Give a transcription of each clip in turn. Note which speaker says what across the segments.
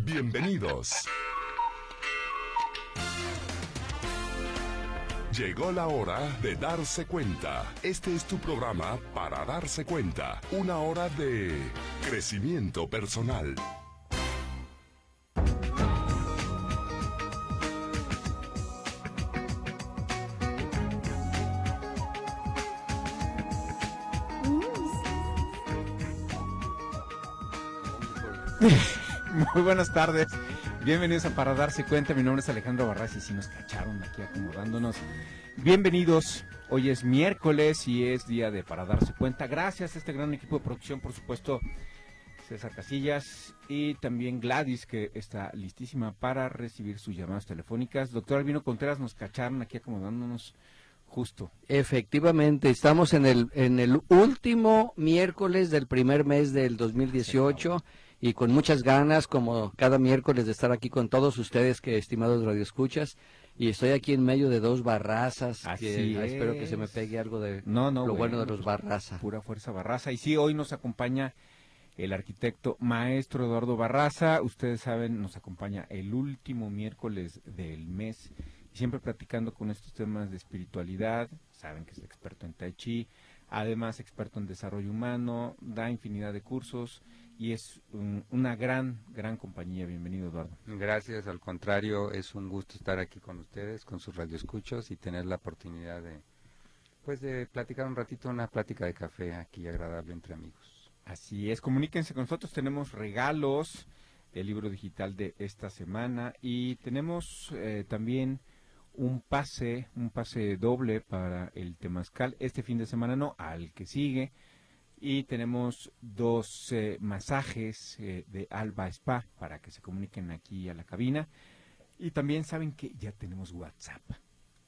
Speaker 1: Bienvenidos. Llegó la hora de darse cuenta. Este es tu programa para darse cuenta. Una hora de crecimiento personal.
Speaker 2: Muy buenas tardes, bienvenidos a Para Darse Cuenta. Mi nombre es Alejandro Barras y si nos cacharon aquí acomodándonos. Bienvenidos, hoy es miércoles y es día de Para Darse Cuenta. Gracias a este gran equipo de producción, por supuesto, César Casillas y también Gladys, que está listísima para recibir sus llamadas telefónicas. Doctor Albino Contreras, nos cacharon aquí acomodándonos justo.
Speaker 3: Efectivamente, estamos en el último miércoles del primer mes del 2018 y con muchas ganas, como cada miércoles, de estar aquí con todos ustedes, que estimados radioescuchas, y estoy aquí en medio de dos barrazas, espero que se me pegue algo de lo bueno de los Barraza.
Speaker 2: Pura fuerza Barraza, y sí, hoy nos acompaña el arquitecto maestro Eduardo Barraza. Ustedes saben, nos acompaña el último miércoles del mes, siempre platicando con estos temas de espiritualidad. Saben que es experto en Tai Chi, además experto en desarrollo humano, da infinidad de cursos y es una gran compañía. Bienvenido, Eduardo.
Speaker 4: Gracias, al contrario, es un gusto estar aquí con ustedes, con sus radioescuchos, y tener la oportunidad de platicar un ratito, una plática de café aquí agradable entre amigos.
Speaker 2: Así es, comuníquense con nosotros, tenemos regalos, el libro digital de esta semana, y tenemos también un pase doble para el Temazcal, este fin de semana no, al que sigue, y tenemos dos masajes de Alba Spa para que se comuniquen aquí a la cabina, y también saben que ya tenemos WhatsApp.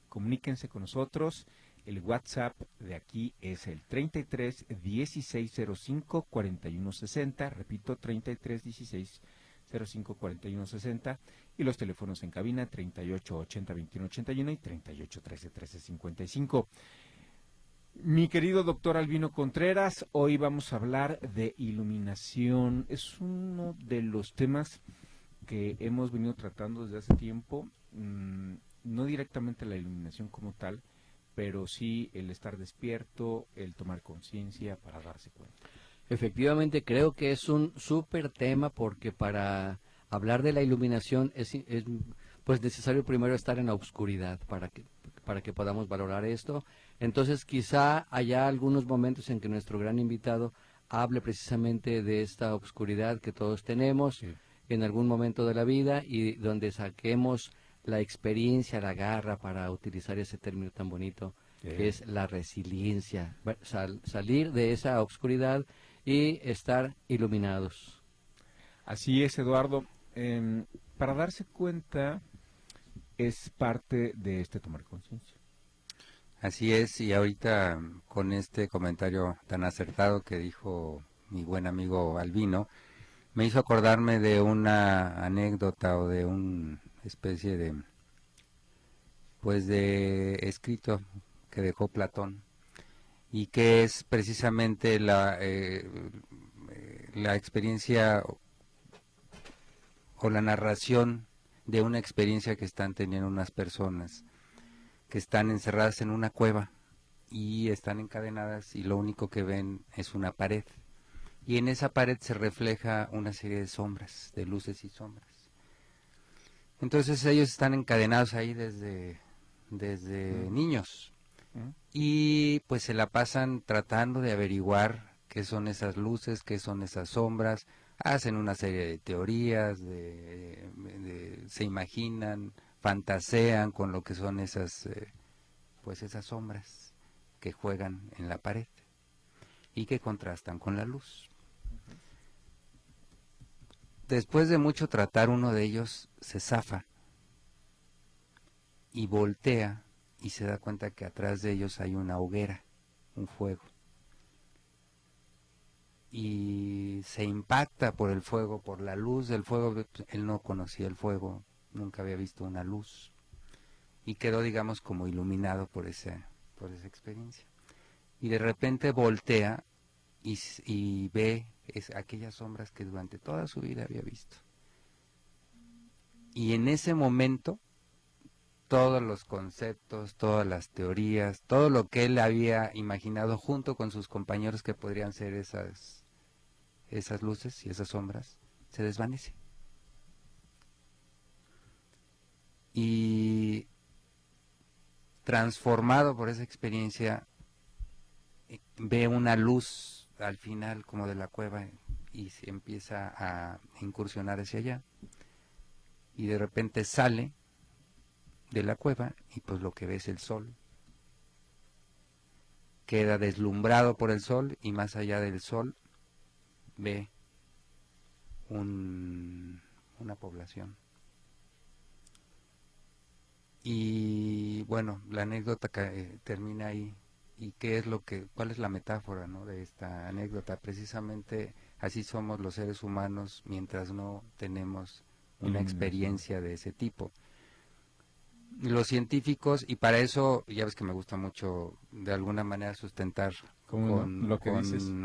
Speaker 2: Comuníquense con nosotros. El WhatsApp de aquí es el 33 16 05 41 60, repito, 33 16 05 41 60, y los teléfonos en cabina 38 80 21 81 y 38 13 13 55. Mi querido doctor Albino Contreras, hoy vamos a hablar de iluminación. Es uno de los temas que hemos venido tratando desde hace tiempo, no directamente la iluminación como tal, pero sí el estar despierto, el tomar conciencia para darse cuenta.
Speaker 3: Efectivamente, creo que es un súper tema, porque para hablar de la iluminación es pues necesario primero estar en la oscuridad para que podamos valorar esto. Entonces quizá haya algunos momentos en que nuestro gran invitado hable precisamente de esta oscuridad que todos tenemos en algún momento de la vida, y donde saquemos la experiencia, la garra, para utilizar ese término tan bonito, que es la resiliencia, salir de esa oscuridad y estar iluminados.
Speaker 2: Así es, Eduardo. Para darse cuenta es parte de este tomar conciencia.
Speaker 4: Así es, y ahorita con este comentario tan acertado que dijo mi buen amigo Albino, me hizo acordarme de una anécdota o de una especie de escrito que dejó Platón, y que es precisamente la experiencia o la narración de una experiencia que están teniendo unas personas que están encerradas en una cueva y están encadenadas, y lo único que ven es una pared, y en esa pared se refleja una serie de sombras, de luces y sombras. Entonces ellos están encadenados ahí desde niños, y pues se la pasan tratando de averiguar qué son esas luces, qué son esas sombras. Hacen una serie de teorías, se imaginan, fantasean con lo que son esas sombras que juegan en la pared y que contrastan con la luz. Después de mucho tratar, uno de ellos se zafa y voltea y se da cuenta que atrás de ellos hay una hoguera, un fuego. Y se impacta por el fuego, por la luz del fuego. Él no conocía el fuego, nunca había visto una luz, y quedó, digamos, como iluminado por esa experiencia. Y de repente voltea y ve aquellas sombras que durante toda su vida había visto. y en ese momento todos los conceptos, todas las teorías, todo lo que él había imaginado junto con sus compañeros que podrían ser esas luces y esas sombras, se desvanece. Y transformado por esa experiencia, ve una luz al final como de la cueva y se empieza a incursionar hacia allá. Y de repente sale de la cueva y pues lo que ve es el sol. Queda deslumbrado por el sol y más allá del sol ve una población. Y bueno, la anécdota termina ahí. ¿Y cuál es la metáfora, ¿no?, de esta anécdota? Precisamente así somos los seres humanos mientras no tenemos una experiencia de ese tipo. Los científicos, y para eso ya ves que me gusta mucho de alguna manera sustentar con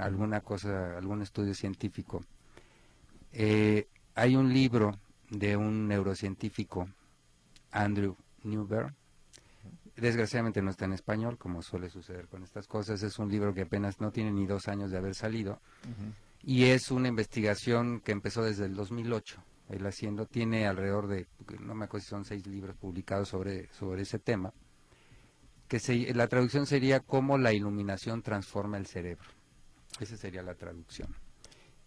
Speaker 4: alguna cosa, algún estudio científico. Hay un libro de un neurocientífico, Andrew Newberg. Desgraciadamente no está en español, como suele suceder con estas cosas. Es un libro que apenas no tiene ni 2 años de haber salido. Y es una investigación que empezó desde el 2008. Él tiene alrededor de, no me acuerdo si son 6 libros publicados sobre ese tema. La traducción sería cómo la iluminación transforma el cerebro. Esa sería la traducción.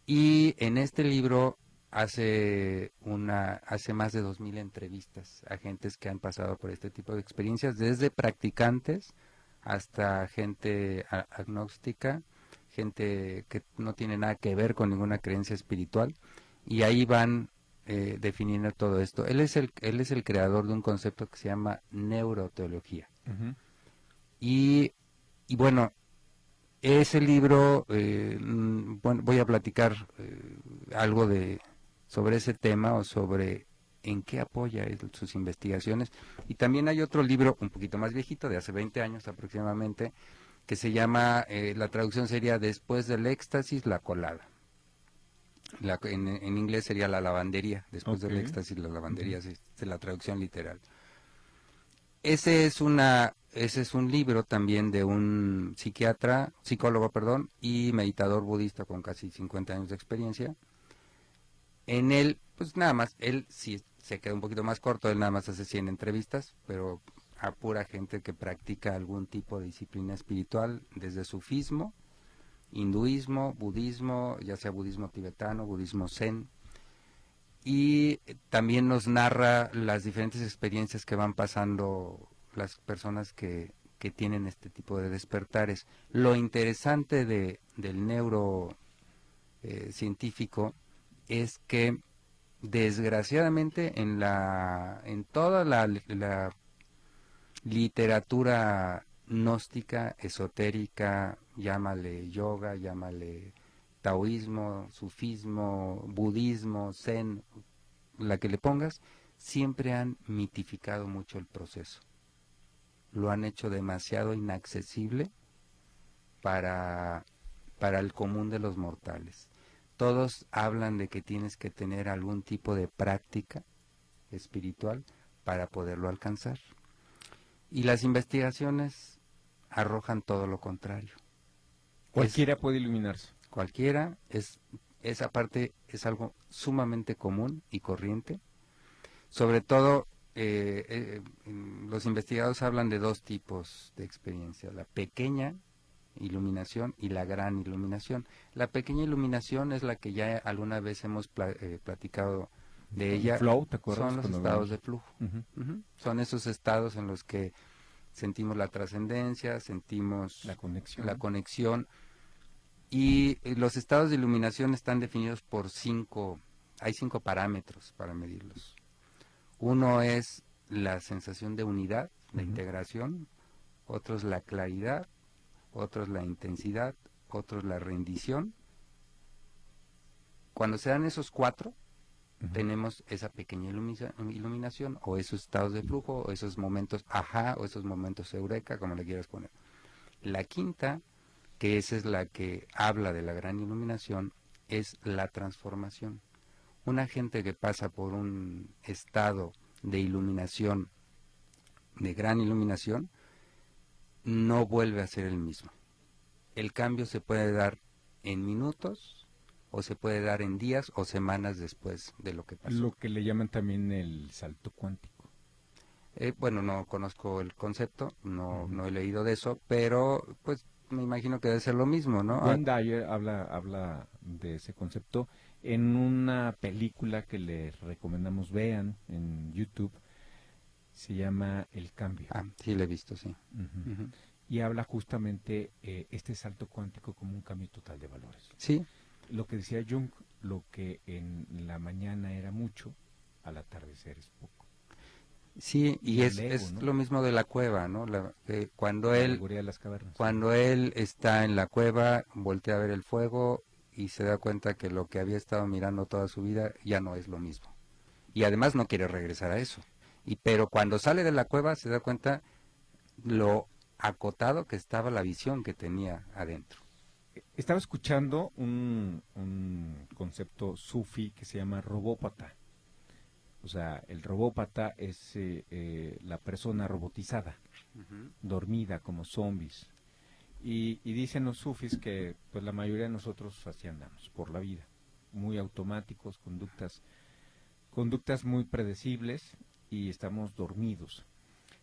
Speaker 4: Y en este libro hace más de 2000 entrevistas a gentes que han pasado por este tipo de experiencias, desde practicantes hasta gente agnóstica, gente que no tiene nada que ver con ninguna creencia espiritual, y ahí van definiendo todo esto. Él es el creador de un concepto que se llama neuroteología. Y bueno, ese libro, voy a platicar algo sobre ese tema o sobre en qué apoya sus investigaciones. Y también hay otro libro un poquito más viejito, de hace 20 años aproximadamente, que se llama, la traducción sería Después del éxtasis, la colada. En inglés sería la lavandería, después del éxtasis, la lavandería, es la traducción literal. Ese es un libro también de un psicólogo, y meditador budista con casi 50 años de experiencia. En él, pues nada más, él sí se queda un poquito más corto, él nada más hace 100 entrevistas, pero a pura gente que practica algún tipo de disciplina espiritual, desde sufismo, hinduismo, budismo, ya sea budismo tibetano, budismo zen, y también nos narra las diferentes experiencias que van pasando las personas que tienen este tipo de despertares. Lo interesante del neuro científico es que desgraciadamente en toda la literatura gnóstica, esotérica, llámale yoga, llámale taoísmo, sufismo, budismo, zen, la que le pongas, siempre han mitificado mucho el proceso. Lo han hecho demasiado inaccesible para el común de los mortales. Todos hablan de que tienes que tener algún tipo de práctica espiritual para poderlo alcanzar. Y las investigaciones arrojan todo lo contrario.
Speaker 2: Cualquiera puede iluminarse.
Speaker 4: Cualquiera, esa parte es algo sumamente común y corriente. Sobre todo, los investigadores hablan de 2 tipos de experiencia: la pequeña iluminación y la gran iluminación. La pequeña iluminación es la que ya alguna vez hemos platicado de ella.
Speaker 2: Flow, ¿te acuerdas?
Speaker 4: Son los estados de flujo. Son esos estados en los que sentimos la trascendencia, sentimos la conexión. Y los estados de iluminación están definidos por 5 parámetros para medirlos. Uno es la sensación de unidad, de integración; otro es la claridad; otro es la intensidad; otro es la rendición. Cuando se dan esos 4, tenemos esa pequeña iluminación, o esos estados de flujo, o esos momentos ajá, o esos momentos eureka, como le quieras poner. La quinta, que esa es la que habla de la gran iluminación, es la transformación. Una gente que pasa por un estado de iluminación, de gran iluminación, no vuelve a ser el mismo. El cambio se puede dar en minutos, o se puede dar en días o semanas después de lo que pasó.
Speaker 2: Lo que le llaman también el salto cuántico.
Speaker 4: Bueno, no conozco el concepto, no,
Speaker 2: Ujú.
Speaker 4: no he leído de eso, pero pues me imagino que debe ser lo mismo, ¿no?
Speaker 2: Wayne Dyer habla de ese concepto en una película que les recomendamos vean en YouTube. Se llama El Cambio.
Speaker 4: Sí, lo he visto, sí.
Speaker 2: Ujú.
Speaker 4: Ujú.
Speaker 2: Y habla justamente este salto cuántico como un cambio total de valores.
Speaker 4: Sí,
Speaker 2: Lo que decía Jung, lo que en la mañana era mucho, al atardecer es poco.
Speaker 4: sí, y
Speaker 2: el ego,
Speaker 4: es
Speaker 2: ¿no?
Speaker 4: lo mismo de la cueva, ¿no? Cuando
Speaker 2: La
Speaker 4: él
Speaker 2: alegoría de las cavernas.
Speaker 4: Cuando él está en la cueva, voltea a ver el fuego y se da cuenta que lo que había estado mirando toda su vida ya no es lo mismo. Y además no quiere regresar a eso. Pero cuando sale de la cueva se da cuenta lo acotado que estaba la visión que tenía adentro.
Speaker 2: Estaba escuchando un concepto sufi que se llama robópata. O sea, el robópata es la persona robotizada, dormida como zombies. Y dicen los sufis que pues la mayoría de nosotros así andamos por la vida, muy automáticos, conductas muy predecibles y estamos dormidos.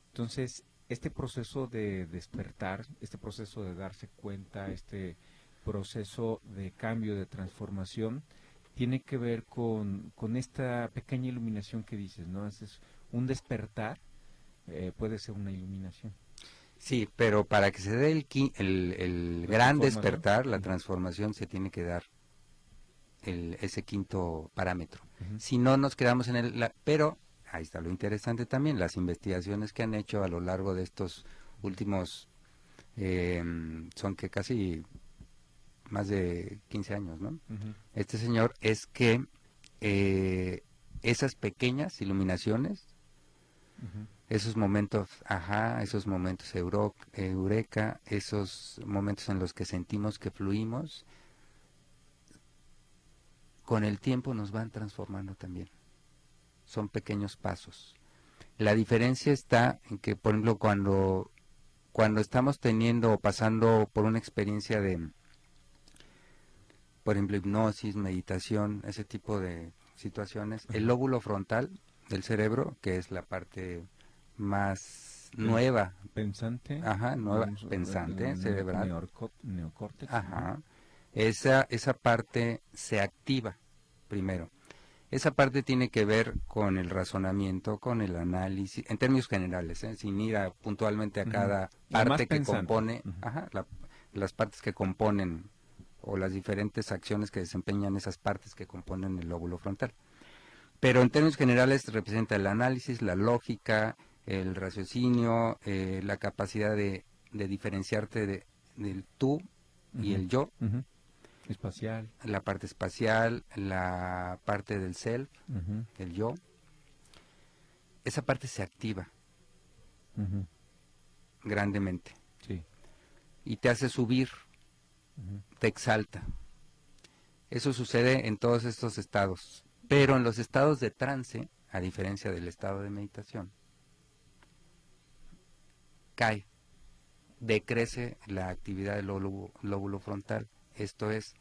Speaker 2: Entonces, este proceso de despertar, este proceso de darse cuenta, este proceso de cambio, de transformación, tiene que ver con esta pequeña iluminación que dices, ¿no? Es un despertar, puede ser una iluminación.
Speaker 4: Sí, pero para que se dé el
Speaker 2: La
Speaker 4: gran
Speaker 2: transformación.
Speaker 4: despertar, la transformación se tiene que dar ese quinto parámetro.
Speaker 2: Ujú.
Speaker 4: Si no nos quedamos en pero ahí está lo interesante también, las investigaciones que han hecho a lo largo de estos últimos, son que casi más de 15 años, ¿no?
Speaker 2: Ujú.
Speaker 4: Este señor es que esas pequeñas iluminaciones,
Speaker 2: Ujú.
Speaker 4: esos momentos, esos momentos eureka, esos momentos en los que sentimos que fluimos, con el tiempo nos van transformando también. Son pequeños pasos. La diferencia está en que, por ejemplo, cuando estamos teniendo o pasando por una experiencia de, por ejemplo, hipnosis, meditación, ese tipo de situaciones, el lóbulo frontal del cerebro, que es la parte más nueva,
Speaker 2: Pensante.
Speaker 4: nueva,
Speaker 2: Digamos,
Speaker 4: pensante, cerebral,
Speaker 2: neocórtex.
Speaker 4: esa parte se activa primero. Esa parte tiene que ver con el razonamiento, con el análisis, en términos generales, sin ir puntualmente a
Speaker 2: Ujú.
Speaker 4: cada
Speaker 2: La más
Speaker 4: parte que
Speaker 2: pensante.
Speaker 4: compone,
Speaker 2: Ujú.
Speaker 4: las partes que componen o las diferentes acciones que desempeñan esas partes que componen el lóbulo frontal. Pero en términos generales representa el análisis, la lógica, el raciocinio, la capacidad de diferenciarte del tú y
Speaker 2: Ujú.
Speaker 4: el yo,
Speaker 2: Ujú. Espacial.
Speaker 4: la parte espacial, la parte del self,
Speaker 2: Ujú.
Speaker 4: el yo. Esa parte se activa
Speaker 2: Ujú.
Speaker 4: grandemente
Speaker 2: Sí.
Speaker 4: y te hace subir,
Speaker 2: Ujú.
Speaker 4: te exalta. Eso sucede en todos estos estados, pero en los estados de trance, a diferencia del estado de meditación, cae, decrece la actividad del lóbulo frontal. Esto es,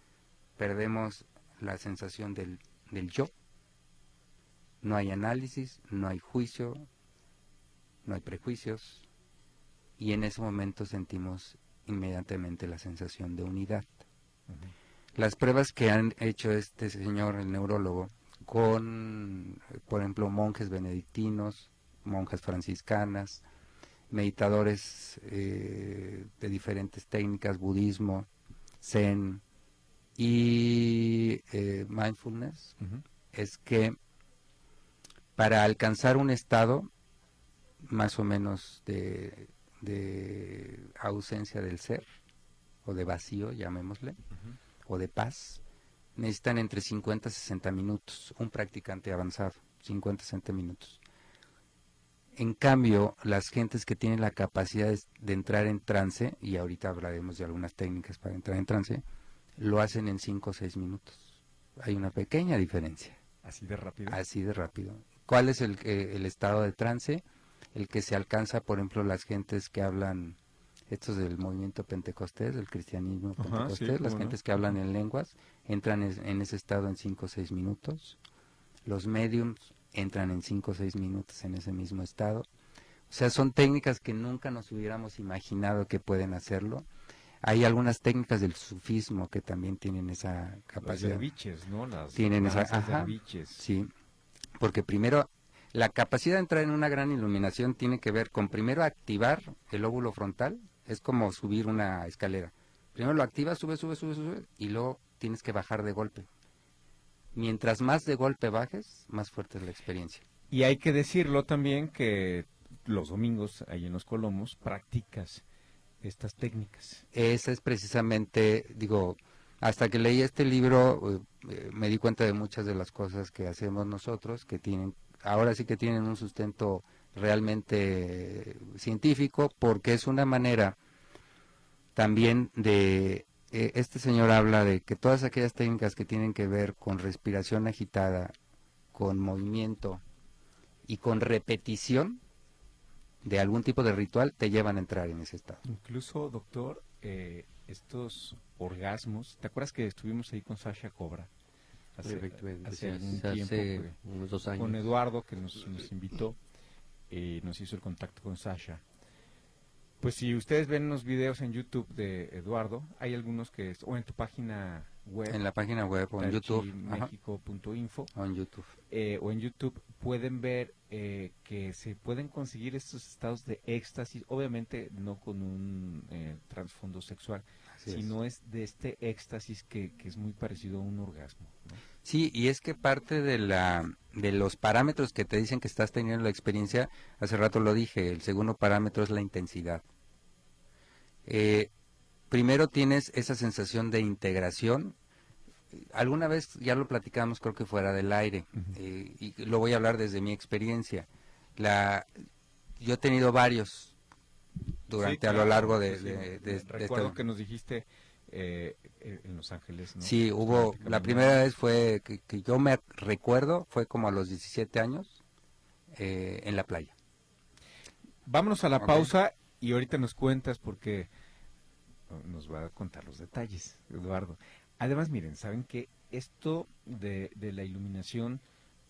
Speaker 4: perdemos la sensación del yo, no hay análisis, no hay juicio, no hay prejuicios, y en ese momento sentimos inmediatamente la sensación de unidad.
Speaker 2: Ujú.
Speaker 4: Las pruebas que han hecho este señor, el neurólogo, con, por ejemplo, monjes benedictinos, monjas franciscanas, meditadores de diferentes técnicas, budismo, zen y mindfulness,
Speaker 2: Ujú.
Speaker 4: es que para alcanzar un estado más o menos de ausencia del ser, o de vacío, llamémosle,
Speaker 2: Ujú.
Speaker 4: o de paz, necesitan entre 50 y 60 minutos, un practicante avanzado, 50 a 60 minutos. En cambio, las gentes que tienen la capacidad de entrar en trance, y ahorita hablaremos de algunas técnicas para entrar en trance, lo hacen en 5 o 6 minutos. Hay una pequeña diferencia.
Speaker 2: Así de rápido.
Speaker 4: Así de rápido. ¿Cuál es el estado de trance? El que se alcanza, por ejemplo, las gentes que hablan, estos del movimiento pentecostés, del cristianismo
Speaker 2: Ajá,
Speaker 4: pentecostés,
Speaker 2: sí,
Speaker 4: las
Speaker 2: cómo no.
Speaker 4: gentes que hablan en lenguas, entran en ese estado en 5 o 6 minutos. Los mediums entran en 5 o 6 minutos en ese mismo estado. O sea, son técnicas que nunca nos hubiéramos imaginado que pueden hacerlo. Hay algunas técnicas del sufismo que también tienen esa
Speaker 2: Los
Speaker 4: capacidad.
Speaker 2: derviches, ¿no? Las
Speaker 4: Tienen esa,
Speaker 2: danzas
Speaker 4: ajá,
Speaker 2: derviches.
Speaker 4: sí, porque primero la capacidad de entrar en una gran iluminación tiene que ver con primero activar el lóbulo frontal, es como subir una escalera. Primero lo activas, sube, y luego tienes que bajar de golpe. Mientras más de golpe bajes, más fuerte es la experiencia.
Speaker 2: Y hay que decirlo también que los domingos, ahí en Los Colomos, practicas estas técnicas.
Speaker 4: Esa es precisamente, digo, hasta que leí este libro me di cuenta de muchas de las cosas que hacemos nosotros, que tienen, ahora sí que tienen un sustento realmente científico, porque es una manera también de, este señor habla de que todas aquellas técnicas que tienen que ver con respiración agitada, con movimiento y con repetición de algún tipo de ritual, te llevan a entrar en ese estado.
Speaker 2: Incluso, doctor, estos orgasmos, ¿te acuerdas que estuvimos ahí con Sasha Cobra? Hace algún tiempo,
Speaker 3: Hace unos 2 años.
Speaker 2: con Eduardo, que nos invitó, nos hizo el contacto con Sasha. Pues si ustedes ven los videos en YouTube de Eduardo, hay algunos que, o en tu página web,
Speaker 4: En la página web o en YouTube,
Speaker 2: mexico.info,
Speaker 4: o en YouTube.
Speaker 2: o en YouTube pueden ver que se pueden conseguir estos estados de éxtasis, obviamente no con un trasfondo sexual,
Speaker 4: Así
Speaker 2: sino es de este éxtasis que es muy parecido a un orgasmo, ¿no?
Speaker 4: Sí, y es que parte de los parámetros que te dicen que estás teniendo la experiencia, hace rato lo dije, el segundo parámetro es la intensidad. Primero tienes esa sensación de integración. Alguna vez ya lo platicamos, creo que fuera del aire, y lo voy a hablar desde mi experiencia. Yo he tenido varios durante
Speaker 2: Sí,
Speaker 4: a lo
Speaker 2: claro,
Speaker 4: largo
Speaker 2: sí,
Speaker 4: de
Speaker 2: recuerdo
Speaker 4: esta...
Speaker 2: que nos dijiste en Los Ángeles, ¿no?
Speaker 4: Sí, hubo,
Speaker 2: Prácticamente.
Speaker 4: la primera vez fue que yo me recuerdo, fue como a los 17 años, en la playa.
Speaker 2: Vámonos a la
Speaker 4: Ok.
Speaker 2: pausa y ahorita nos cuentas porque nos va a contar los detalles, Eduardo. Además, miren, saben que esto de la iluminación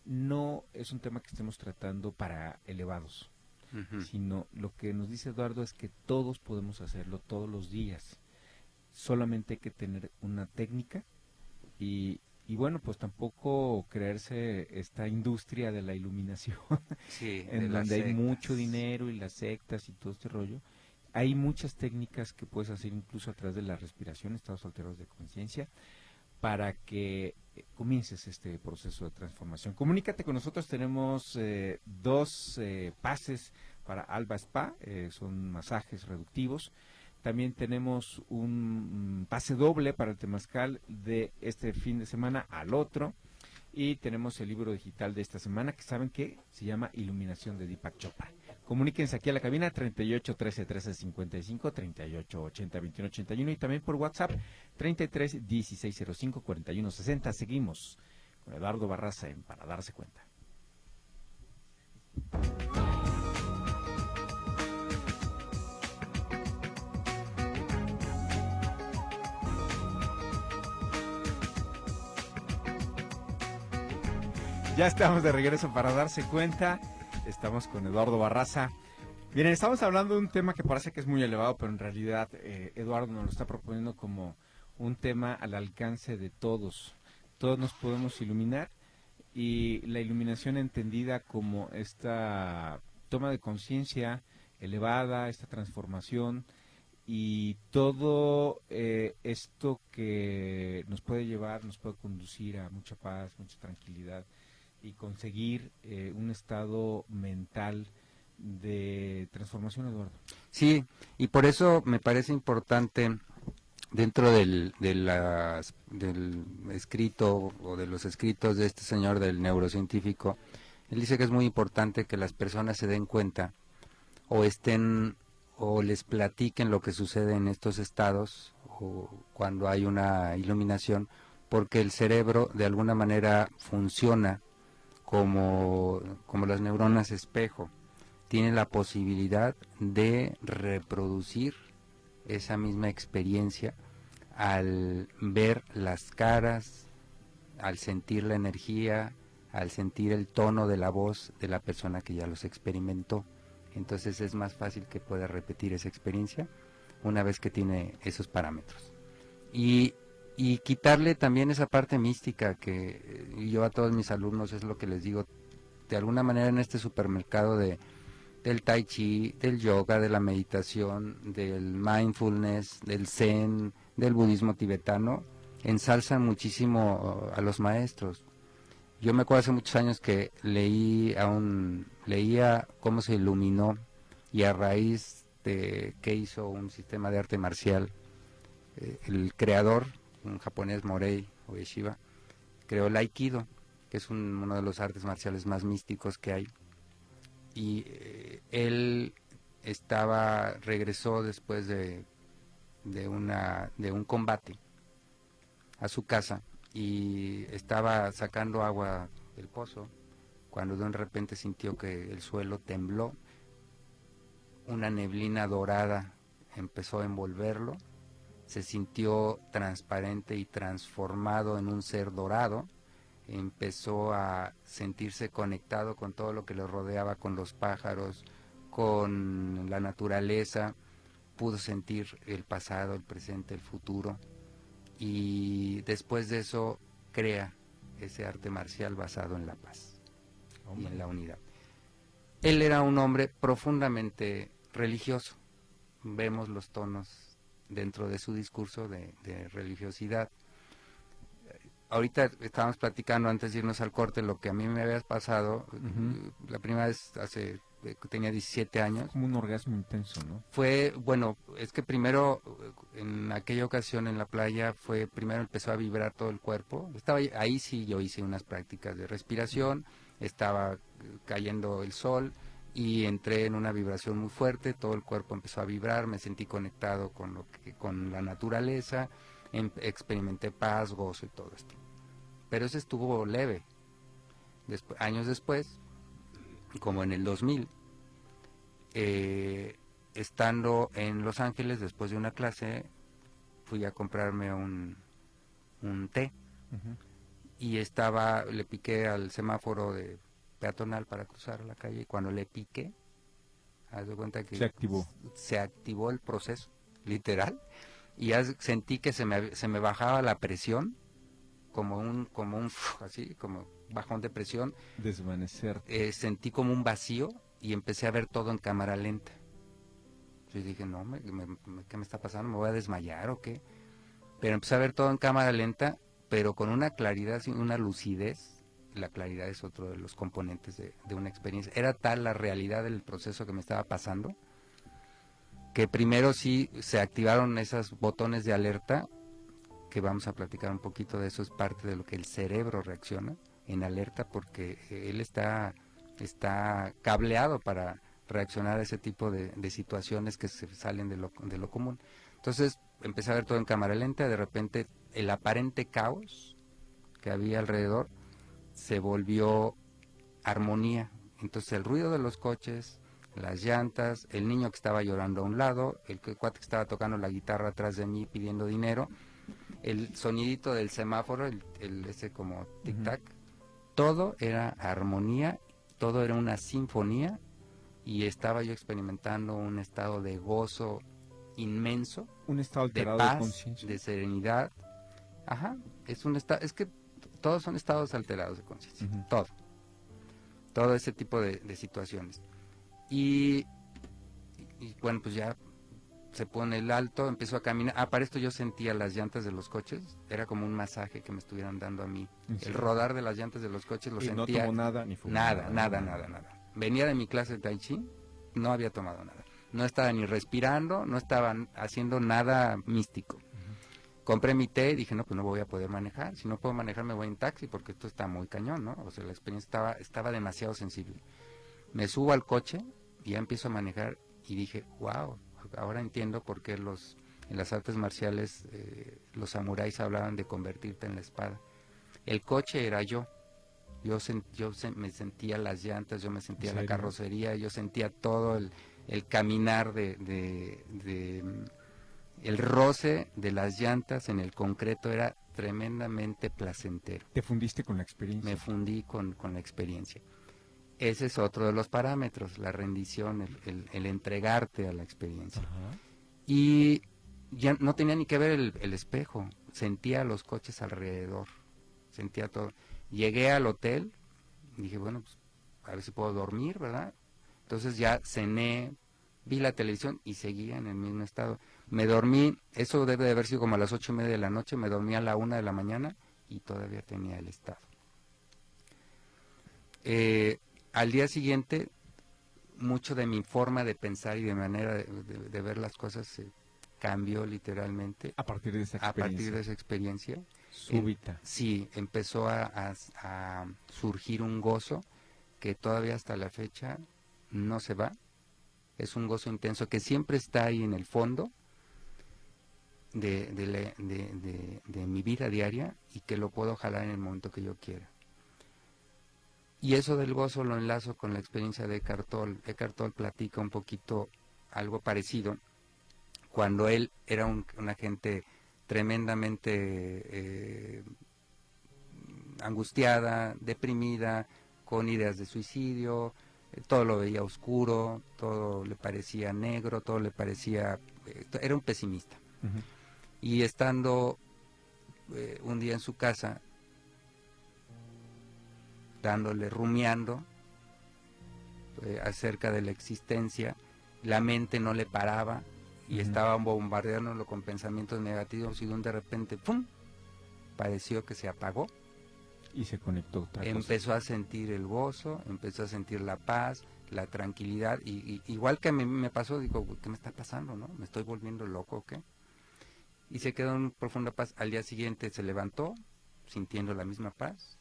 Speaker 2: no es un tema que estemos tratando para elevados,
Speaker 4: Ujú.
Speaker 2: sino lo que nos dice Eduardo es que todos podemos hacerlo todos los días. Solamente hay que tener una técnica y bueno, pues tampoco creerse esta industria de la iluminación
Speaker 4: Sí, de
Speaker 2: en
Speaker 4: las
Speaker 2: donde hay
Speaker 4: sectas.
Speaker 2: mucho dinero y las sectas y todo este rollo. Hay muchas técnicas que puedes hacer incluso a través de la respiración, estados alterados de conciencia, para que comiences este proceso de transformación. Comunícate con nosotros, tenemos 2 pases para Alba Spa, son masajes reductivos. También tenemos un pase doble para el Temazcal de este fin de semana al otro. Y tenemos el libro digital de esta semana que saben que se llama Iluminación de Deepak Chopra. Comuníquense aquí a la cabina 38 13 13 55, 38 80 21 81 y también por WhatsApp 33 16 05 41 60. Seguimos con Eduardo Barraza en Para Darse Cuenta. Ya estamos de regreso para darse cuenta. Estamos con Eduardo Barraza. Miren, estamos hablando de un tema que parece que es muy elevado, pero en realidad Eduardo nos lo está proponiendo como un tema al alcance de todos. Todos nos podemos iluminar y la iluminación entendida como esta toma de conciencia elevada, esta transformación y todo esto que nos puede llevar, nos puede conducir a mucha paz, mucha tranquilidad y conseguir un estado mental de transformación, Eduardo.
Speaker 4: Sí, y por eso me parece importante dentro del escrito o de los escritos de este señor del neurocientífico, él dice que es muy importante que las personas se den cuenta o estén o les platiquen lo que sucede en estos estados o cuando hay una iluminación, porque el cerebro de alguna manera funciona como las neuronas espejo. Tiene la posibilidad de reproducir esa misma experiencia al ver las caras, al sentir la energía, al sentir el tono de la voz de la persona que ya los experimentó. Entonces es más fácil que pueda repetir esa experiencia una vez que tiene esos parámetros. Y quitarle también esa parte mística que yo a todos mis alumnos es lo que les digo, de alguna manera en este supermercado del tai chi, del yoga, de la meditación, del mindfulness, del zen, del budismo tibetano, ensalzan muchísimo a los maestros. Yo me acuerdo hace muchos años que leía cómo se iluminó, y a raíz de que hizo un sistema de arte marcial, el creador, un japonés, Morei Ueshiba, creó el Aikido, que es uno de los artes marciales más místicos que hay. Y él regresó después de un combate a su casa y estaba sacando agua del pozo cuando de repente sintió que el suelo tembló, una neblina dorada empezó a envolverlo, se sintió transparente y transformado en un ser dorado, empezó a sentirse conectado con todo lo que lo rodeaba, con los pájaros, con la naturaleza, pudo sentir el pasado, el presente, el futuro, y después de eso crea ese arte marcial basado en la paz y en la unidad. Él era un hombre profundamente religioso, vemos los tonos dentro de su discurso de religiosidad. Ahorita estábamos platicando antes de irnos al corte lo que a mí me había pasado. La primera vez tenía 17 años.
Speaker 2: Como un orgasmo intenso, ¿no?
Speaker 4: Fue, bueno, es que primero, en aquella ocasión en la playa, primero empezó a vibrar todo el cuerpo. Ahí sí yo hice unas prácticas de respiración, estaba cayendo el sol y entré en una vibración muy fuerte, todo el cuerpo empezó a vibrar, me sentí conectado con la naturaleza, experimenté paz, gozo y todo esto. Pero eso estuvo leve. Años después, como en el 2000, estando en Los Ángeles después de una clase, fui a comprarme un té y le piqué al semáforo de peatonal para cruzar la calle, y cuando le piqué, haz de cuenta que se activó el proceso, literal, y ya sentí que se me bajaba la presión, como un así, como bajón de presión.
Speaker 2: Desvanecer.
Speaker 4: Sentí como un vacío y empecé a ver todo en cámara lenta. Yo dije, no, ¿qué me está pasando? ¿Me voy a desmayar o qué? Pero empecé a ver todo en cámara lenta, pero con una claridad, una lucidez. La claridad es otro de los componentes de una experiencia. Era tal la realidad del proceso que me estaba pasando, que primero sí se activaron esos botones de alerta, que vamos a platicar un poquito de eso, es parte de lo que el cerebro reacciona en alerta, porque él está cableado para reaccionar a ese tipo de situaciones que se salen de lo común. Entonces empecé a ver todo en cámara lenta, de repente el aparente caos que había alrededor se volvió armonía. Entonces el ruido de los coches, las llantas, el niño que estaba llorando a un lado, el cuate que estaba tocando la guitarra atrás de mí pidiendo dinero, el sonidito del semáforo, ese como tic-tac, todo era armonía, todo era una sinfonía, y estaba yo experimentando un estado de gozo inmenso,
Speaker 2: un estado alterado
Speaker 4: de paz,
Speaker 2: de conciencia,
Speaker 4: de serenidad. Ajá, es que todos son estados alterados de conciencia, todo ese tipo de situaciones. Y bueno, pues ya se pone el alto, empezó a caminar. Para esto yo sentía las llantas de los coches, era como un masaje que me estuvieran dando a mí. El rodar de las llantas de los coches lo sentía.
Speaker 2: Y no tomó nada, ni fumó
Speaker 4: nada. Venía de mi clase de Tai Chi, no había tomado nada. No estaba ni respirando, no estaba haciendo nada místico. Compré mi té y dije, no, pues no voy a poder manejar. Si no puedo manejar, me voy en taxi, porque esto está muy cañón, ¿no? O sea, la experiencia estaba demasiado sensible. Me subo al coche y ya empiezo a manejar y dije, wow, ahora entiendo por qué En las artes marciales los samuráis hablaban de convertirte en la espada. El coche era yo. Me sentía las llantas, yo me sentía la carrocería, yo sentía todo el caminar el roce de las llantas en el concreto era tremendamente placentero.
Speaker 2: ¿Te fundiste con la experiencia?
Speaker 4: Me fundí con la experiencia. Ese es otro de los parámetros, la rendición, el entregarte a la experiencia.
Speaker 2: Ajá.
Speaker 4: Y ya no tenía ni que ver el espejo, sentía los coches alrededor, sentía todo. Llegué al hotel, dije, bueno, pues a ver si puedo dormir, ¿verdad? Entonces ya cené, vi la televisión y seguía en el mismo estado. Me dormí, eso debe de haber sido como a las 8:30 de la noche, me dormí a la 1 de la mañana y todavía tenía el estado. Al día siguiente, mucho de mi forma de pensar y de manera de ver las cosas se cambió literalmente.
Speaker 2: A partir de esa experiencia.
Speaker 4: A partir de esa experiencia.
Speaker 2: Súbita.
Speaker 4: Sí, empezó a surgir un gozo que todavía hasta la fecha no se va. Es un gozo intenso que siempre está ahí en el fondo de mi vida diaria y que lo puedo jalar en el momento que yo quiera. Y eso del gozo lo enlazo con la experiencia de Eckhart Tolle. Eckhart Tolle platica un poquito algo parecido cuando él era una gente tremendamente angustiada, deprimida, con ideas de suicidio, todo lo veía oscuro, todo le parecía negro, todo le parecía... era un pesimista.
Speaker 2: Uh-huh.
Speaker 4: Y estando un día en su casa, rumiando acerca de la existencia, la mente no le paraba y estaba bombardeándolo con pensamientos negativos y de repente, ¡pum!, pareció que se apagó.
Speaker 2: Y se conectó otra cosa.
Speaker 4: Empezó a sentir el gozo, empezó a sentir la paz, la tranquilidad, y igual que a mí me pasó, digo, ¿qué me está pasando, no? ¿Me estoy volviendo loco o qué? Y se quedó en profunda paz. Al día siguiente se levantó, sintiendo la misma paz,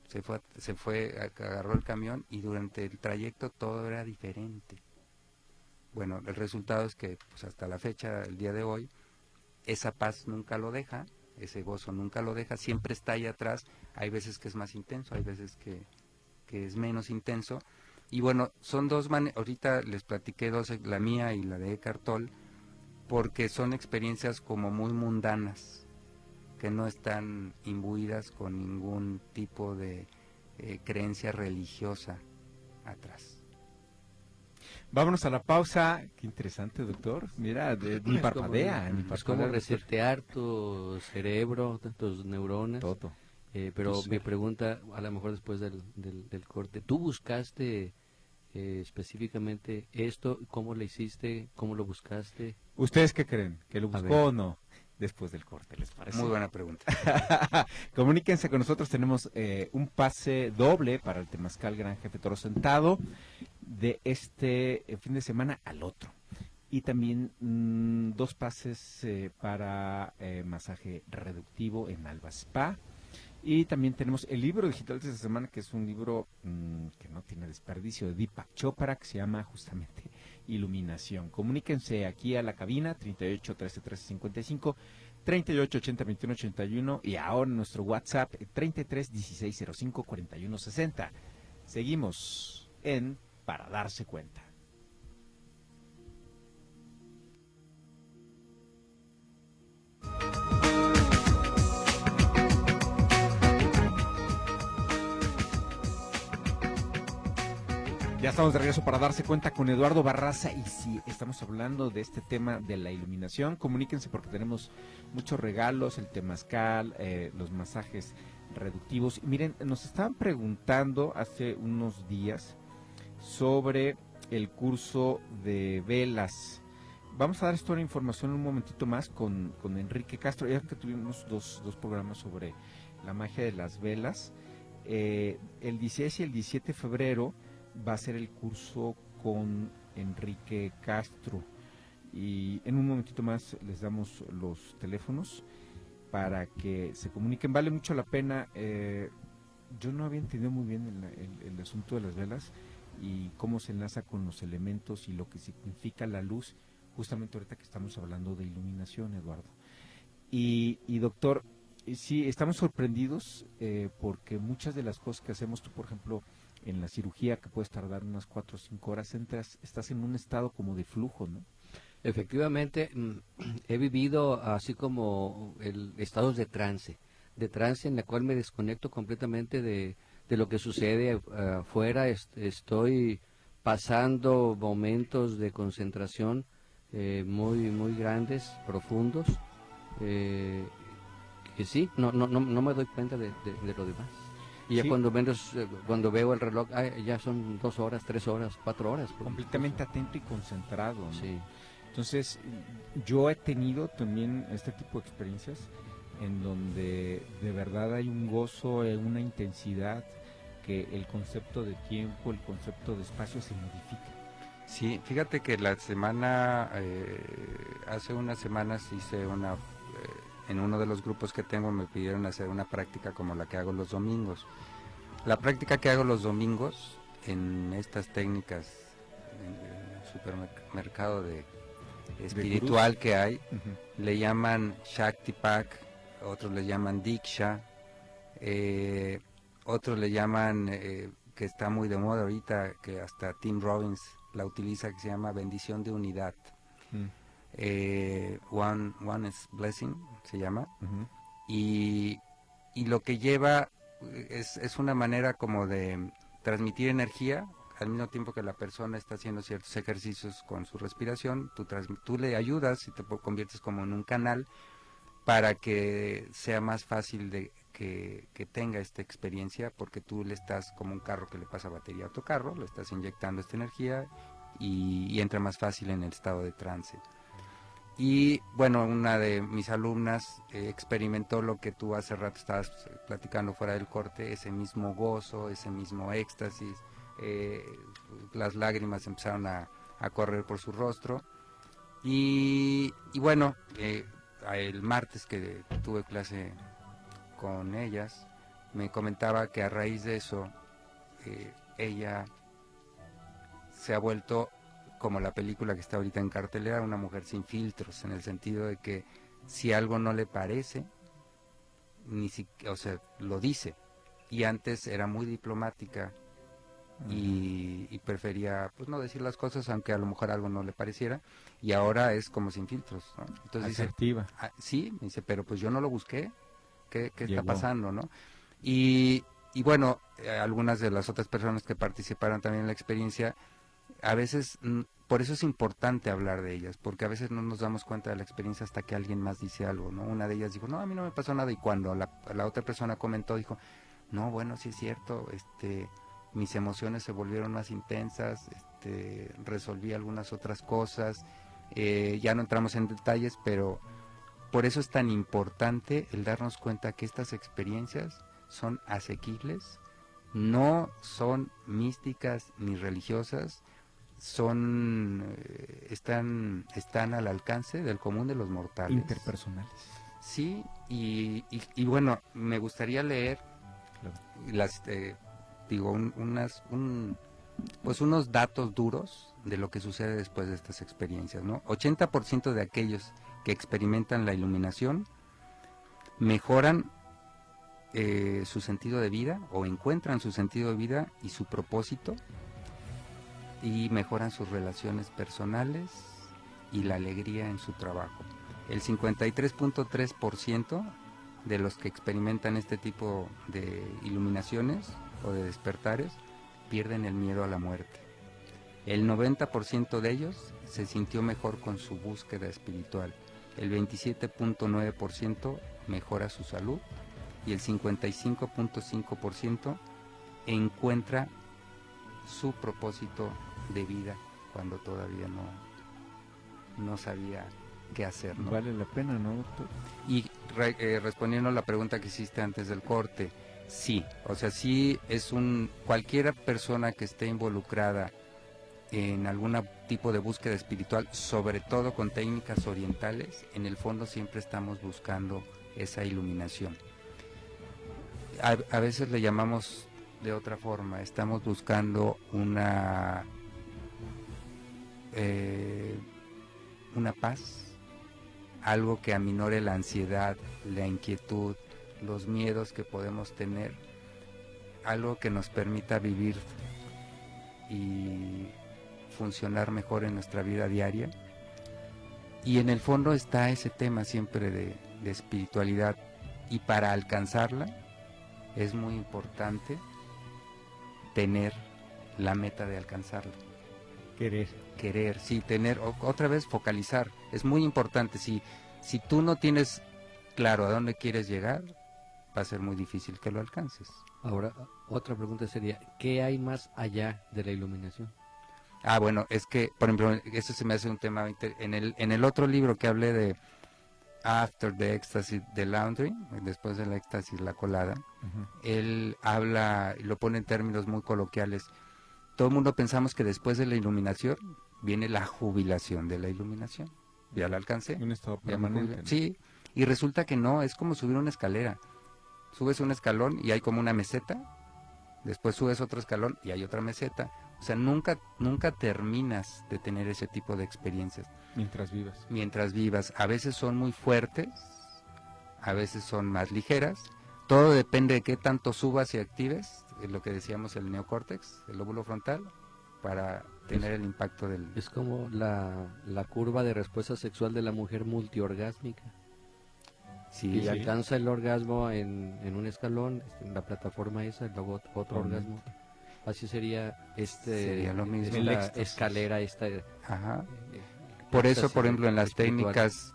Speaker 4: se fue, agarró el camión y durante el trayecto todo era diferente. Bueno, el resultado es que pues hasta la fecha, el día de hoy, esa paz nunca lo deja, ese gozo nunca lo deja, siempre está ahí atrás. Hay veces que es más intenso, hay veces que es menos intenso. Y bueno, son dos maneras, ahorita les platiqué dos, la mía y la de Eckhart Tolle, porque son experiencias como muy mundanas, que no están imbuidas con ningún tipo de creencia religiosa atrás.
Speaker 2: Vámonos a la pausa. Qué interesante, doctor. Mira, ni parpadea.
Speaker 3: Es como resetear tu cerebro, tus neuronas.
Speaker 2: Todo.
Speaker 3: Pero mi pregunta, a lo mejor después del corte, ¿tú buscaste específicamente esto? ¿Cómo lo hiciste? ¿Cómo lo buscaste?
Speaker 2: ¿Ustedes qué creen? ¿Que lo buscó o no? Después del corte, ¿les parece?
Speaker 4: Muy buena pregunta.
Speaker 2: Comuníquense con nosotros, tenemos un pase doble para el Temazcal Gran Jefe Toro Sentado de este fin de semana al otro. Y también 2 pases para masaje reductivo en Alba Spa. Y también tenemos el libro digital de esta semana, que es un libro que no tiene desperdicio, de Deepak Chopra, que se llama justamente Iluminación. Comuníquense aquí a la cabina 38 13 13 55, 38 80 21 81 y ahora nuestro WhatsApp 33 16 05 41 60. Seguimos en Para Darse Cuenta. Ya estamos de regreso para Darse Cuenta con Eduardo Barraza y sí, estamos hablando de este tema de la iluminación. Comuníquense porque tenemos muchos regalos, el temazcal, los masajes reductivos. Y miren, nos estaban preguntando hace unos días sobre el curso de velas. Vamos a dar toda la información un momentito más con Enrique Castro, ya que tuvimos dos programas sobre la magia de las velas. El 16 y el 17 de febrero va a ser el curso con Enrique Castro y en un momentito más les damos los teléfonos para que se comuniquen. Vale mucho la pena. Yo no había entendido muy bien el asunto de las velas y cómo se enlaza con los elementos y lo que significa la luz justamente ahorita que estamos hablando de iluminación, Eduardo. Y doctor, sí, estamos sorprendidos porque muchas de las cosas que hacemos, tú por ejemplo, en la cirugía que puedes tardar unas 4 o 5 horas, estás en un estado como de flujo, ¿no?
Speaker 3: Efectivamente, he vivido así como estados de trance en la cual me desconecto completamente de lo que sucede afuera. Estoy pasando momentos de concentración muy grandes, profundos, que sí, no me doy cuenta de lo demás. Y ya
Speaker 2: Sí.
Speaker 3: cuando veo el reloj, ya son 2 horas, 3 horas, 4 horas.
Speaker 2: Completamente atento y concentrado, ¿no?
Speaker 3: Sí.
Speaker 2: Entonces, yo he tenido también este tipo de experiencias en donde de verdad hay un gozo, una intensidad, que el concepto de tiempo, el concepto de espacio se modifica.
Speaker 4: Sí, fíjate que la semana, hace unas semanas hice en uno de los grupos que tengo me pidieron hacer una práctica como la que hago los domingos. La práctica que hago los domingos en estas técnicas en el supermercado espiritual que hay, le llaman Shaktipak, otros le llaman Diksha, otros le llaman, que está muy de moda ahorita, que hasta Tim Robbins la utiliza, que se llama bendición de unidad. One is Blessing se llama. Y lo que lleva es una manera como de transmitir energía al mismo tiempo que la persona está haciendo ciertos ejercicios con su respiración. Tú le ayudas y te conviertes como en un canal para que sea más fácil de que tenga esta experiencia, porque tú le estás como un carro que le pasa batería a otro carro, le estás inyectando esta energía y entra más fácil en el estado de trance. Y bueno, una de mis alumnas experimentó lo que tú hace rato estabas platicando fuera del corte, ese mismo gozo, ese mismo éxtasis, las lágrimas empezaron a correr por su rostro. Y bueno, el martes que tuve clase con ellas, me comentaba que a raíz de eso, ella se ha vuelto como la película que está ahorita en cartelera, una mujer sin filtros, en el sentido de que si algo no le parece, o sea, lo dice. Y antes era muy diplomática y prefería pues no decir las cosas aunque a lo mejor algo no le pareciera, y ahora es como sin filtros, ¿no? Entonces
Speaker 2: asertiva.
Speaker 4: Dice, sí, me dice, pero pues yo no lo busqué, ¿qué está
Speaker 2: Llegó.
Speaker 4: pasando, no? Y bueno, algunas de las otras personas que participaron también en la experiencia, a veces, por eso es importante hablar de ellas, porque a veces no nos damos cuenta de la experiencia hasta que alguien más dice algo, ¿no? Una de ellas dijo, no, a mí no me pasó nada, y cuando la otra persona comentó, dijo, no, bueno, sí es cierto, mis emociones se volvieron más intensas, resolví algunas otras cosas, ya no entramos en detalles, pero por eso es tan importante el darnos cuenta que estas experiencias son asequibles, no son místicas ni religiosas, están al alcance del común de los mortales.
Speaker 2: Interpersonales.
Speaker 4: Sí, y bueno, me gustaría leer las unos datos duros de lo que sucede después de estas experiencias, ¿no? 80% de aquellos que experimentan la iluminación mejoran su sentido de vida, o encuentran su sentido de vida y su propósito, y mejoran sus relaciones personales y la alegría en su trabajo. El 53.3% de los que experimentan este tipo de iluminaciones o de despertares pierden el miedo a la muerte. El 90% de ellos se sintió mejor con su búsqueda espiritual. El 27.9% mejora su salud y el 55.5% encuentra su propósito de vida cuando todavía no sabía qué hacer, ¿no?
Speaker 2: Vale la pena, ¿no, doctor?
Speaker 4: Y respondiendo a la pregunta que hiciste antes del corte, sí, o sea, sí es cualquier persona que esté involucrada en algún tipo de búsqueda espiritual, sobre todo con técnicas orientales, en el fondo siempre estamos buscando esa iluminación. A veces le llamamos de otra forma, estamos buscando una paz, algo que aminore la ansiedad, la inquietud, los miedos que podemos tener, algo que nos permita vivir y funcionar mejor en nuestra vida diaria. Y en el fondo está ese tema siempre de espiritualidad, y para alcanzarla es muy importante tener la meta de alcanzarla. Querer, sí, otra vez focalizar, es muy importante. Si tú no tienes claro a dónde quieres llegar, va a ser muy difícil que lo alcances.
Speaker 3: Ahora, otra pregunta sería, ¿qué hay más allá de la iluminación?
Speaker 4: Bueno, es que, por ejemplo, eso se me hace un tema en el otro libro que hablé de After the Ecstasy, the Laundry, después del éxtasis, la colada. Él habla, y lo pone en términos muy coloquiales. Todo el mundo pensamos que después de la iluminación viene la jubilación de la iluminación. Ya la alcancé.
Speaker 2: Un estado permanente, ¿no?
Speaker 4: Sí, y resulta que no, es como subir una escalera. Subes un escalón y hay como una meseta, después subes otro escalón y hay otra meseta. O sea, nunca terminas de tener ese tipo de experiencias. Mientras vivas. A veces son muy fuertes, a veces son más ligeras. Todo depende de qué tanto subas y actives, lo que decíamos, el neocórtex, el lóbulo frontal, para tener el impacto del...
Speaker 3: Es como la curva de respuesta sexual de la mujer multiorgásmica.
Speaker 4: Sí,
Speaker 3: y alcanza el orgasmo en un escalón, en la plataforma esa, y luego otro orgasmo. Así sería
Speaker 4: sería lo mismo.
Speaker 3: esta escalera,
Speaker 4: Ajá. Por eso, por ejemplo, en las
Speaker 3: espiritual.
Speaker 4: técnicas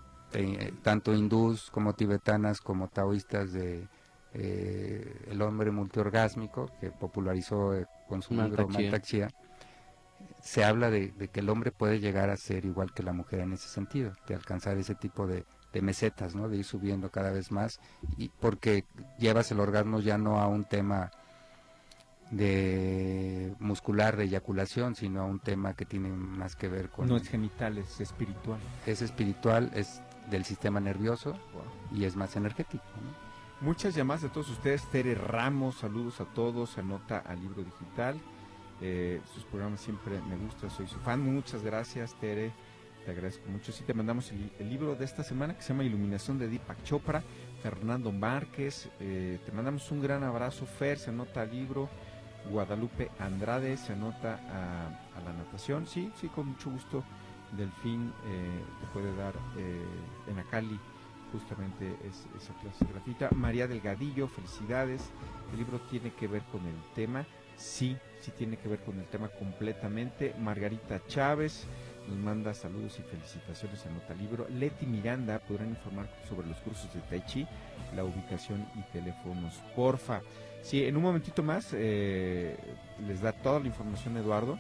Speaker 4: tanto hindús como tibetanas como taoístas de el hombre multiorgásmico, que popularizó con su libro Mantak Chia, se habla de que el hombre puede llegar a ser igual que la mujer en ese sentido, de alcanzar ese tipo de mesetas, ¿no? De ir subiendo cada vez más, y porque llevas el orgasmo ya no a un tema de muscular, de eyaculación, sino a un tema que tiene más que ver con...
Speaker 2: No es genital, es espiritual.
Speaker 4: Es espiritual, es del sistema nervioso, y es más energético, ¿no?
Speaker 2: Muchas llamadas de todos ustedes. Tere Ramos, saludos a todos, se anota al Libro Digital. Sus programas siempre me gustan, soy su fan. Muchas gracias, Tere, te agradezco mucho. Sí, te mandamos el libro de esta semana, que se llama Iluminación, de Deepak Chopra, Fernando Márquez. Te mandamos un gran abrazo. Fer se anota al libro. Guadalupe Andrade se anota a la natación. Sí, con mucho gusto. Delfín te puede dar en Acali justamente esa clase gratuita. María Delgadillo, felicidades. El libro tiene que ver con el tema. Sí tiene que ver con el tema completamente. Margarita Chávez nos manda saludos y felicitaciones, anota el libro. Leti Miranda, podrán informar sobre los cursos de Tai Chi, la ubicación y teléfonos, porfa. Sí, en un momentito más les da toda la información Eduardo.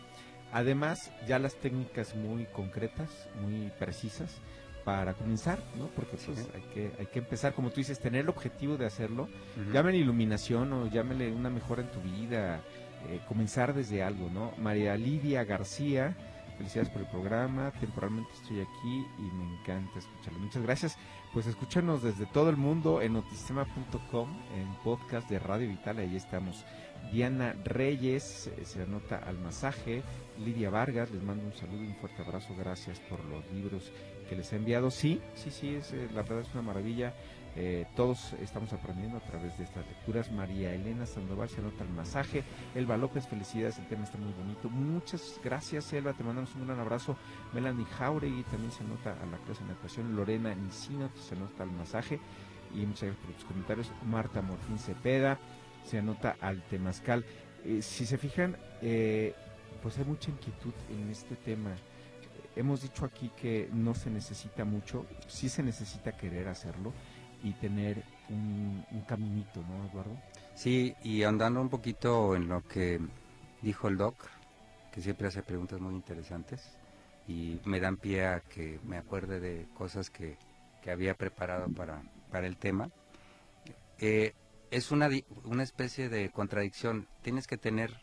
Speaker 2: Además, ya las técnicas muy concretas, muy precisas para comenzar, ¿no? Porque pues hay que empezar, como tú dices, tener el objetivo de hacerlo. Llámenle iluminación o llámenle una mejora en tu vida, comenzar desde algo, ¿no? María Lidia García, felicidades por el programa, temporalmente estoy aquí y me encanta escucharlo. Muchas gracias. Pues escúchanos desde todo el mundo en notisistema.com, en podcast de Radio Vital, ahí estamos. Diana Reyes se anota al masaje. Lidia Vargas, les mando un saludo y un fuerte abrazo, gracias por los libros que les he enviado. Sí, la verdad es una maravilla. Todos estamos aprendiendo a través de estas lecturas. María Elena Sandoval se anota al masaje. Elba López, felicidades, el tema está muy bonito. Muchas gracias, Elba, te mandamos un gran abrazo. Melanie Jauregui también se anota a la clase de natación. Lorena Nicino se anota al masaje, y muchas gracias por tus comentarios. Marta Morfín Cepeda se anota al temazcal. Si se fijan, pues hay mucha inquietud en este tema. Hemos dicho aquí que no se necesita mucho, sí se necesita querer hacerlo y tener un caminito, ¿no, Eduardo?
Speaker 4: Sí, y andando un poquito en lo que dijo el doc, que siempre hace preguntas muy interesantes y me dan pie a que me acuerde de cosas que había preparado para el tema. Es una especie de contradicción. Tienes que tener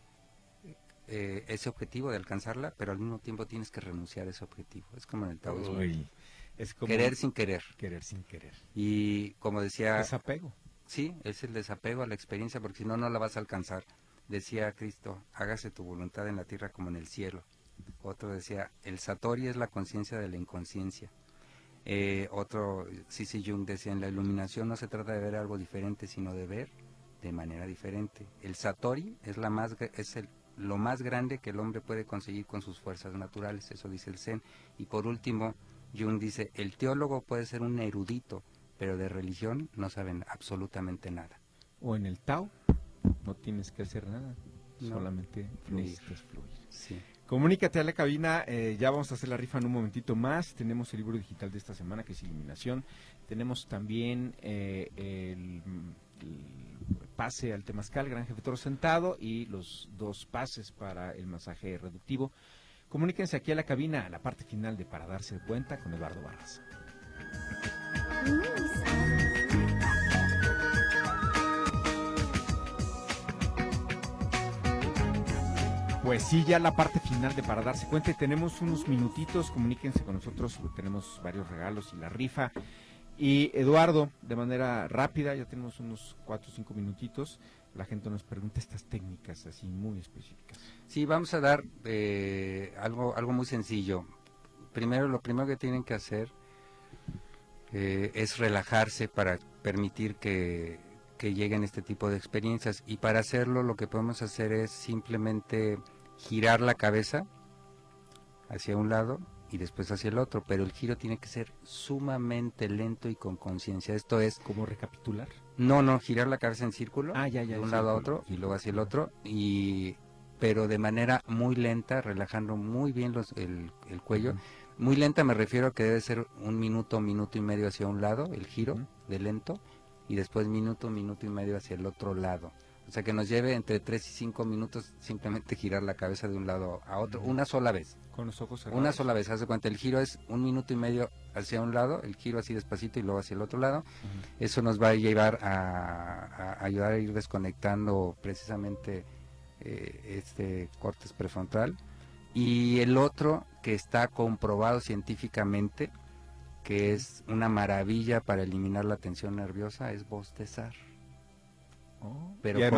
Speaker 4: ese objetivo de alcanzarla, pero al mismo tiempo tienes que renunciar a ese objetivo. Es como en el taoísmo.
Speaker 2: Es como
Speaker 4: querer sin querer.
Speaker 2: Querer sin querer.
Speaker 4: Y como decía...
Speaker 2: Desapego.
Speaker 4: Sí, es el desapego a la experiencia, porque si no, no la vas a alcanzar. Decía Cristo, hágase tu voluntad en la tierra como en el cielo. otro decía, el Satori es la conciencia de la inconsciencia. Otro, C.C. Jung decía, en la iluminación no se trata de ver algo diferente, sino de ver de manera diferente. El Satori es lo más grande que el hombre puede conseguir con sus fuerzas naturales, eso dice el Zen. Y por último, Jung dice, el teólogo puede ser un erudito, pero de religión no saben absolutamente nada.
Speaker 2: O en el Tao, no tienes que hacer nada,
Speaker 4: No.
Speaker 2: solamente
Speaker 4: Fluir.
Speaker 2: necesitas fluir.
Speaker 4: Sí.
Speaker 2: Comunícate a la cabina, ya vamos a hacer la rifa en un momentito más. Tenemos el libro digital de esta semana, que es Iluminación. Tenemos también el pase al Temazcal, Gran Jefe Toro Sentado, y los 2 pases para el masaje reductivo. Comuníquense aquí a la cabina, a la parte final de Para Darse Cuenta, con Eduardo Barraza. Pues sí, ya la parte final de Para Darse Cuenta, y tenemos unos minutitos. Comuníquense con nosotros, tenemos varios regalos y la rifa. Y Eduardo, de manera rápida, ya tenemos unos 4 o 5 minutitos, la gente nos pregunta estas técnicas así muy específicas.
Speaker 4: Sí, vamos a dar algo muy sencillo. Primero, lo primero que tienen que hacer es relajarse para permitir que lleguen este tipo de experiencias. Y para hacerlo, lo que podemos hacer es simplemente girar la cabeza hacia un lado y después hacia el otro, pero el giro tiene que ser sumamente lento y con conciencia. Esto es...
Speaker 2: ¿Cómo recapitular?
Speaker 4: No, girar la cabeza en círculo,
Speaker 2: Ya,
Speaker 4: de un lado a otro y luego hacia el otro, pero de manera muy lenta, relajando muy bien el cuello.
Speaker 2: Uh-huh.
Speaker 4: Muy lenta me refiero a que debe ser 1 minuto, 1 minuto y medio hacia un lado, el giro de lento, y después 1 minuto, 1 minuto y medio hacia el otro lado. O sea, que nos lleve entre 3 y 5 minutos simplemente girar la cabeza de un lado a otro, una sola vez.
Speaker 2: Con los ojos cerrados.
Speaker 4: Una sola vez, haz de cuenta, el giro es 1 minuto y medio hacia un lado, el giro así despacito y luego hacia el otro lado.
Speaker 2: Uh-huh.
Speaker 4: Eso nos va a llevar a ayudar a ir desconectando precisamente este córtex prefrontal. Y el otro, que está comprobado científicamente, que es una maravilla para eliminar la tensión nerviosa, es bostezar. Pero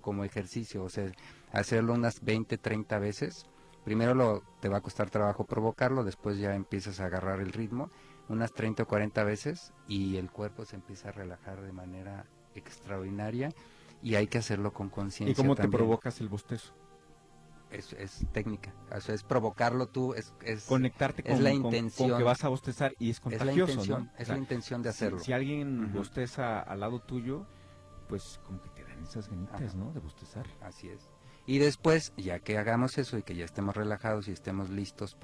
Speaker 4: como ejercicio, o sea, hacerlo unas 20, 30 veces. Primero te va a costar trabajo provocarlo, después ya empiezas a agarrar el ritmo, unas 30 o 40 veces, y el cuerpo se empieza a relajar de manera extraordinaria, y hay que hacerlo con conciencia.
Speaker 2: ¿Y cómo
Speaker 4: también.
Speaker 2: te provocas el bostezo?
Speaker 4: Es técnica, o sea, es provocarlo tú, es
Speaker 2: conectarte con,
Speaker 4: es la
Speaker 2: con-
Speaker 4: intención,
Speaker 2: con que vas a bostezar, y es contagioso, ¿no?
Speaker 4: es la intención de hacerlo.
Speaker 2: Si alguien
Speaker 4: Ujú.
Speaker 2: bosteza al lado tuyo, pues como que te dan esas ganitas,
Speaker 4: Ajá.
Speaker 2: ¿no? De bostezar.
Speaker 4: Así es. Y después, ya que hagamos eso y que ya estemos relajados y estemos listos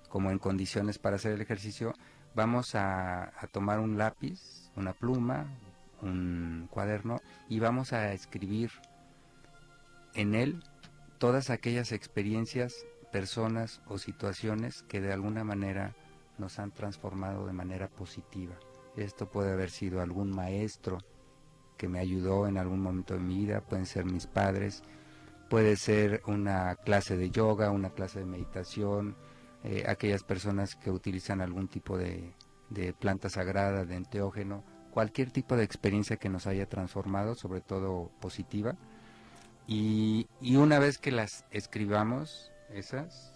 Speaker 4: como en condiciones para hacer el ejercicio, vamos a tomar un lápiz, una pluma, un cuaderno, y vamos a escribir en él todas aquellas experiencias, personas o situaciones que de alguna manera nos han transformado de manera positiva. Esto puede haber sido algún maestro que me ayudó en algún momento de mi vida, pueden ser mis padres, puede ser una clase de yoga, una clase de meditación, aquellas personas que utilizan algún tipo de planta sagrada, de enteógeno, cualquier tipo de experiencia que nos haya transformado, sobre todo positiva. Y una vez que las escribamos, esas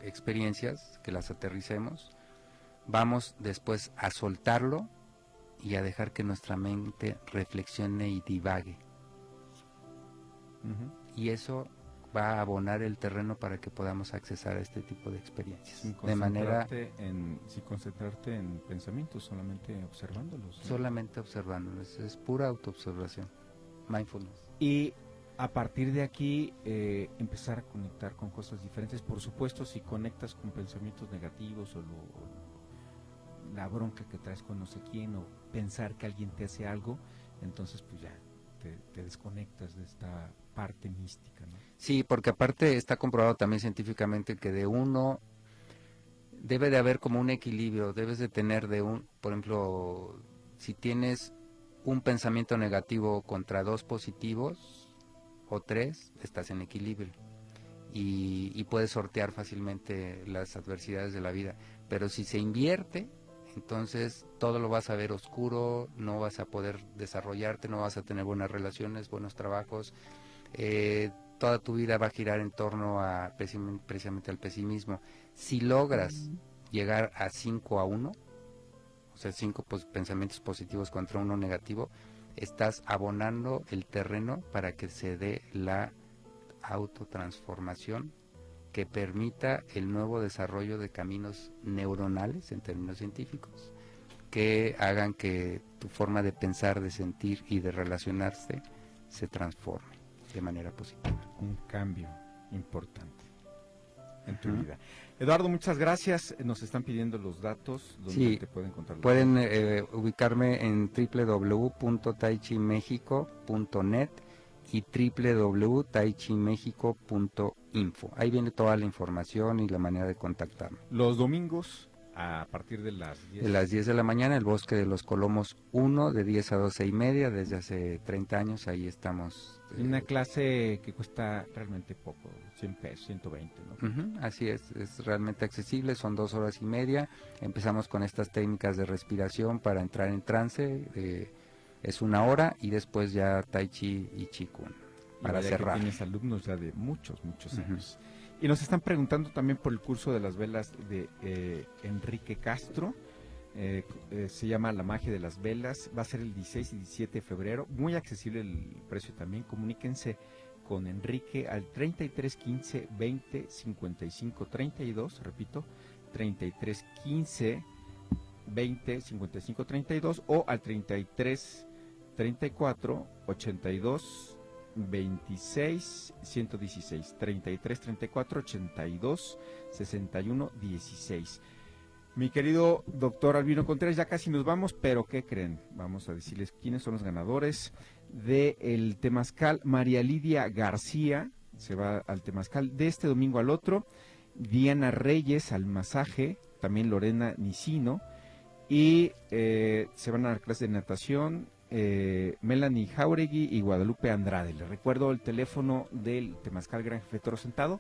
Speaker 4: experiencias, que las aterricemos, vamos después a soltarlo y a dejar que nuestra mente reflexione y divague.
Speaker 2: Ujú.
Speaker 4: Y eso va a abonar el terreno para que podamos accesar a este tipo de experiencias.
Speaker 2: Sin
Speaker 4: De manera
Speaker 2: sin concentrarte en pensamientos, solamente observándolos, ¿no?
Speaker 4: solamente observándolos. Es pura autoobservación. Mindfulness.
Speaker 2: Y a partir de aquí empezar a conectar con cosas diferentes. Por supuesto, si conectas con pensamientos negativos o la bronca que traes con no sé quién, o pensar que alguien te hace algo, entonces pues ya te desconectas de esta parte mística, ¿no?
Speaker 4: Sí, porque aparte está comprobado también científicamente que de uno debe de haber como un equilibrio, debes de tener por ejemplo, si tienes un pensamiento negativo contra 2 positivos o 3, estás en equilibrio y puedes sortear fácilmente las adversidades de la vida. Pero si se invierte, entonces todo lo vas a ver oscuro, no vas a poder desarrollarte, no vas a tener buenas relaciones, buenos trabajos, toda tu vida va a girar en torno a precisamente al pesimismo. Si logras llegar a 5-1, o sea, 5 pensamientos positivos contra 1 negativo, estás abonando el terreno para que se dé la autotransformación que permita el nuevo desarrollo de caminos neuronales en términos científicos, que hagan que tu forma de pensar, de sentir y de relacionarse se transforme de manera positiva.
Speaker 2: Un cambio importante en tu vida. Eduardo, muchas gracias. Nos están pidiendo los datos. ¿Dónde te pueden encontrar?
Speaker 4: Pueden ubicarme en www.taichimexico.net y www.taichimexico.info. Ahí viene toda la información y la manera de contactarme.
Speaker 2: Los domingos a partir de las 10.
Speaker 4: De las 10 de la mañana, el Bosque de los Colomos 1, de 10 a 12:30, desde hace 30 años, ahí estamos.
Speaker 2: Una clase que cuesta realmente poco, 100 pesos, 120, ¿no?
Speaker 4: Así es realmente accesible, son 2 horas y media. Empezamos con estas técnicas de respiración para entrar en trance, es 1 hora, y después ya Tai Chi y Chi Kung para cerrar.
Speaker 2: Tienes alumnos ya de muchos años. Y nos están preguntando también por el curso de las velas de Enrique Castro. Se llama La Magia de las Velas. Va a ser el 16 y 17 de febrero. Muy accesible el precio también. Comuníquense con Enrique al 33 15 20 55 32. Repito, 33 15 20 55 32 o al 33 34 82 26 116, 33 34 82 61 16. Mi querido doctor Albino Contreras, ya casi nos vamos, pero ¿qué creen? Vamos a decirles quiénes son los ganadores del Temazcal. María Lidia García se va al Temazcal de este domingo al otro. Diana Reyes al masaje, también Lorena Nicino, y se van a la clase de natación. Melanie Jauregui y Guadalupe Andrade. Les recuerdo el teléfono del Temazcal Gran Jefe Toro Sentado,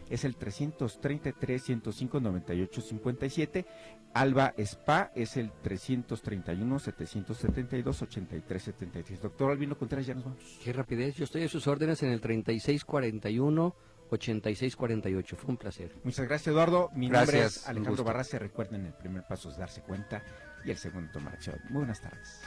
Speaker 2: es el 333-105-9857. Alba Spa es el 331-772-8373. Doctor Albino Contreras, ya nos vamos.
Speaker 3: Qué rapidez, yo estoy a sus órdenes en el 3641-8648. Fue un placer.
Speaker 2: Muchas gracias, Eduardo. Mi
Speaker 4: Gracias,
Speaker 2: nombre es Alejandro
Speaker 4: gusto.
Speaker 2: Barraza. Recuerden, el primer paso es darse cuenta y el segundo tomar acción. Muy buenas tardes.